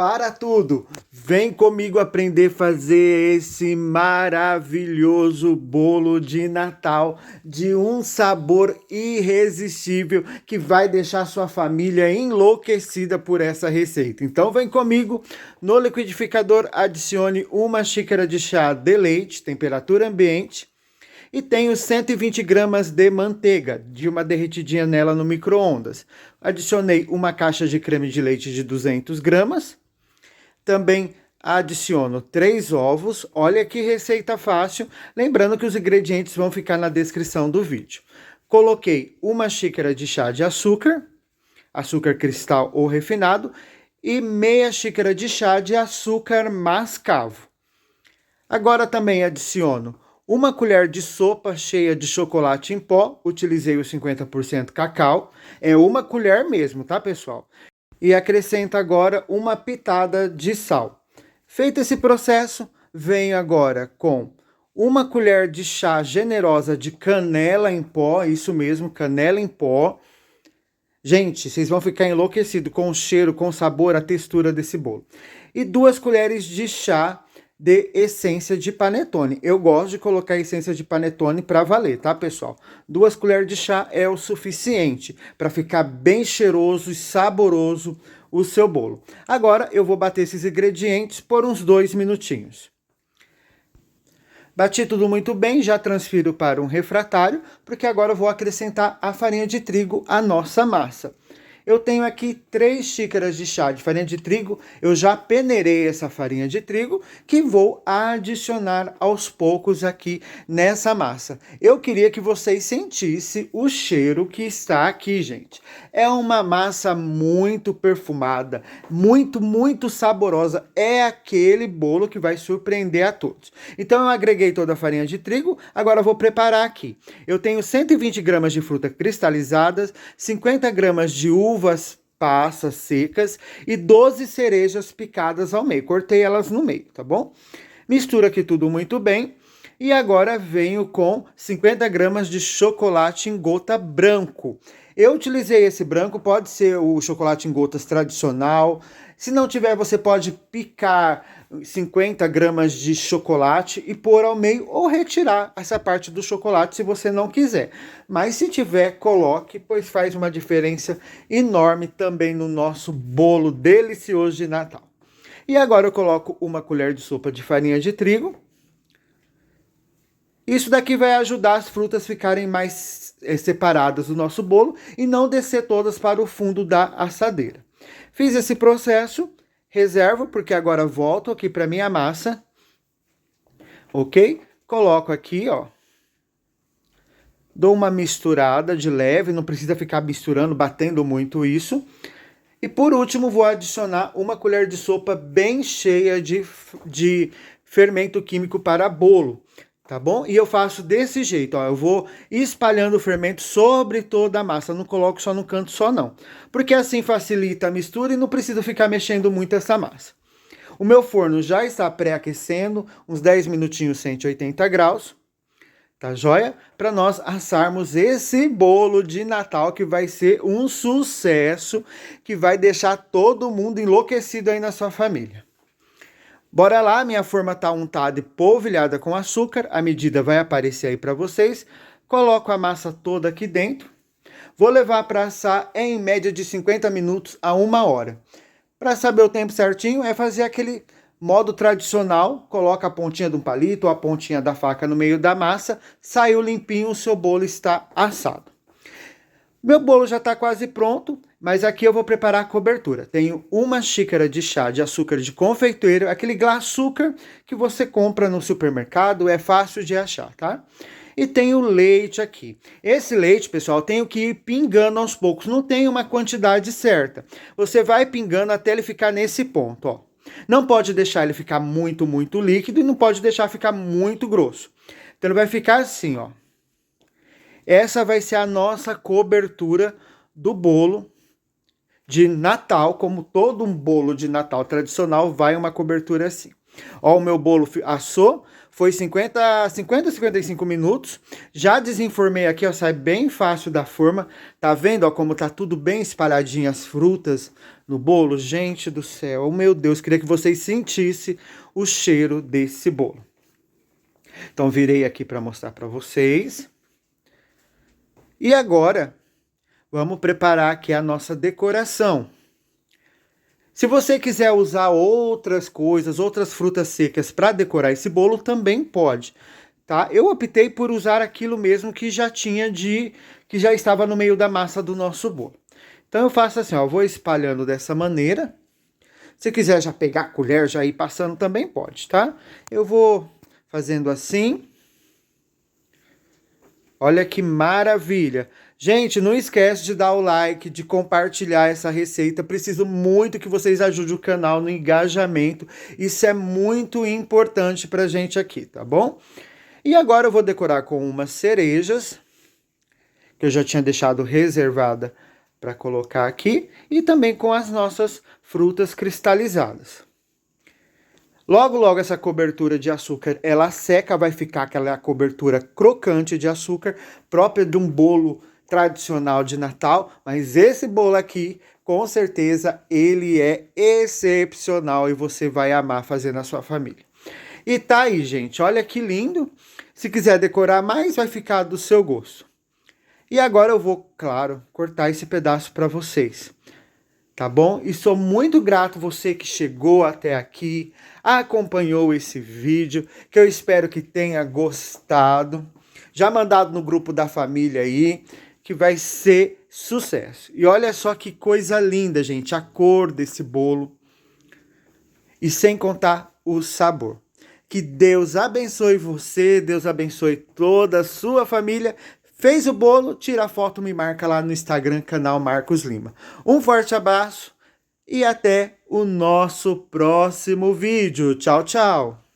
Para tudo! Vem comigo aprender a fazer esse maravilhoso bolo de Natal de um sabor irresistível que vai deixar sua família enlouquecida por essa receita. Então vem comigo, no liquidificador adicione uma xícara de chá de leite, temperatura ambiente, e tenho 120 gramas de manteiga, de uma derretidinha nela no micro-ondas. Adicionei uma caixa de creme de leite de 200 gramas. Também adiciono 3 ovos. Olha que receita fácil. Lembrando que os ingredientes vão ficar na descrição do vídeo. Coloquei uma xícara de chá de açúcar, açúcar cristal ou refinado, e meia xícara de chá de açúcar mascavo. Agora também adiciono uma colher de sopa cheia de chocolate em pó, utilizei o 50% cacau, é uma colher mesmo, tá pessoal? E acrescento agora uma pitada de sal. Feito esse processo, venho agora com uma colher de chá generosa de canela em pó, isso mesmo, canela em pó. Gente, vocês vão ficar enlouquecidos com o cheiro, com o sabor, a textura desse bolo. E 2 colheres de chá de essência de panetone. Eu gosto de colocar essência de panetone para valer, tá, pessoal? 2 colheres de chá é o suficiente para ficar bem cheiroso e saboroso o seu bolo. Agora eu vou bater esses ingredientes por uns 2 minutinhos. Bati tudo muito bem, já transfiro para um refratário, porque agora eu vou acrescentar a farinha de trigo à nossa massa. Eu tenho aqui 3 xícaras de chá de farinha de trigo, eu já peneirei essa farinha de trigo, que vou adicionar aos poucos aqui nessa massa. Eu queria que vocês sentissem o cheiro que está aqui, gente. É uma massa muito perfumada, muito saborosa, é aquele bolo que vai surpreender a todos. Então eu agreguei toda a farinha de trigo, agora eu vou preparar aqui. Eu tenho 120 gramas de fruta cristalizadas, 50 gramas de uvas passas secas e 12 cerejas picadas ao meio. Cortei elas no meio, tá bom? Misturo aqui tudo muito bem. E agora venho com 50 gramas de chocolate em gota branco. Eu utilizei esse branco, pode ser o chocolate em gotas tradicional. Se não tiver, você pode picar 50 gramas de chocolate e pôr ao meio ou retirar essa parte do chocolate se você não quiser. Mas se tiver, coloque, pois faz uma diferença enorme também no nosso bolo delicioso de Natal. E agora eu coloco uma colher de sopa de farinha de trigo. Isso daqui vai ajudar as frutas ficarem mais separadas do nosso bolo e não descer todas para o fundo da assadeira. Fiz esse processo, reservo, porque agora volto aqui para minha massa. Ok? Coloco aqui, ó. Dou uma misturada de leve, não precisa ficar misturando, batendo muito isso. E por último, vou adicionar uma colher de sopa bem cheia de fermento químico para bolo. Tá bom? E eu faço desse jeito, ó, eu vou espalhando o fermento sobre toda a massa, não coloco só no canto só não, porque assim facilita a mistura e não preciso ficar mexendo muito essa massa. O meu forno já está pré-aquecendo, uns 10 minutinhos, 180 graus, tá joia? Para nós assarmos esse bolo de Natal que vai ser um sucesso, que vai deixar todo mundo enlouquecido aí na sua família. Bora lá, minha forma tá untada e polvilhada com açúcar, a medida vai aparecer aí para vocês. Coloco a massa toda aqui dentro. Vou levar para assar em média de 50 minutos a 1 hora. Para saber o tempo certinho, é fazer aquele modo tradicional, coloca a pontinha de um palito ou a pontinha da faca no meio da massa, saiu limpinho, o seu bolo está assado. Meu bolo já está quase pronto, mas aqui eu vou preparar a cobertura. Tenho uma xícara de chá de açúcar de confeiteiro, aquele açúcar que você compra no supermercado, é fácil de achar, tá? E tenho leite aqui. Esse leite, pessoal, tenho que ir pingando aos poucos, não tem uma quantidade certa. Você vai pingando até ele ficar nesse ponto, ó. Não pode deixar ele ficar muito líquido e não pode deixar ficar muito grosso. Então ele vai ficar assim, ó. Essa vai ser a nossa cobertura do bolo de Natal, como todo um bolo de Natal tradicional, vai uma cobertura assim. Ó, o meu bolo assou, foi 55 minutos. Já desenformei aqui, ó, sai bem fácil da forma. Tá vendo, ó, como tá tudo bem espalhadinho as frutas no bolo? Gente do céu, oh, meu Deus, queria que vocês sentissem o cheiro desse bolo. Então, virei aqui para mostrar para vocês. E agora, vamos preparar aqui a nossa decoração. Se você quiser usar outras coisas, outras frutas secas para decorar esse bolo, também pode, tá? Eu optei por usar aquilo mesmo que já estava no meio da massa do nosso bolo. Então eu faço assim, ó, vou espalhando dessa maneira. Se quiser já pegar a colher, já ir passando, também pode, tá? Eu vou fazendo assim. Olha que maravilha! Gente, não esquece de dar o like, de compartilhar essa receita. Preciso muito que vocês ajudem o canal no engajamento. Isso é muito importante pra gente aqui, tá bom? E agora eu vou decorar com umas cerejas, que eu já tinha deixado reservada para colocar aqui, e também com as nossas frutas cristalizadas. Logo, logo essa cobertura de açúcar, ela seca, vai ficar aquela cobertura crocante de açúcar, própria de um bolo tradicional de Natal, mas esse bolo aqui, com certeza, ele é excepcional e você vai amar fazer na sua família. E tá aí, gente, olha que lindo. Se quiser decorar mais, vai ficar do seu gosto. E agora eu vou, claro, cortar esse pedaço para vocês. Tá bom? E sou muito grato você que chegou até aqui, acompanhou esse vídeo, que eu espero que tenha gostado. Já mandado no grupo da família aí, que vai ser sucesso. E olha só que coisa linda, gente, a cor desse bolo. E sem contar o sabor. Que Deus abençoe você, Deus abençoe toda a sua família. Fez o bolo? Tira a foto, me marca lá no Instagram, canal Marcos Lima. Um forte abraço e até o nosso próximo vídeo. Tchau, tchau!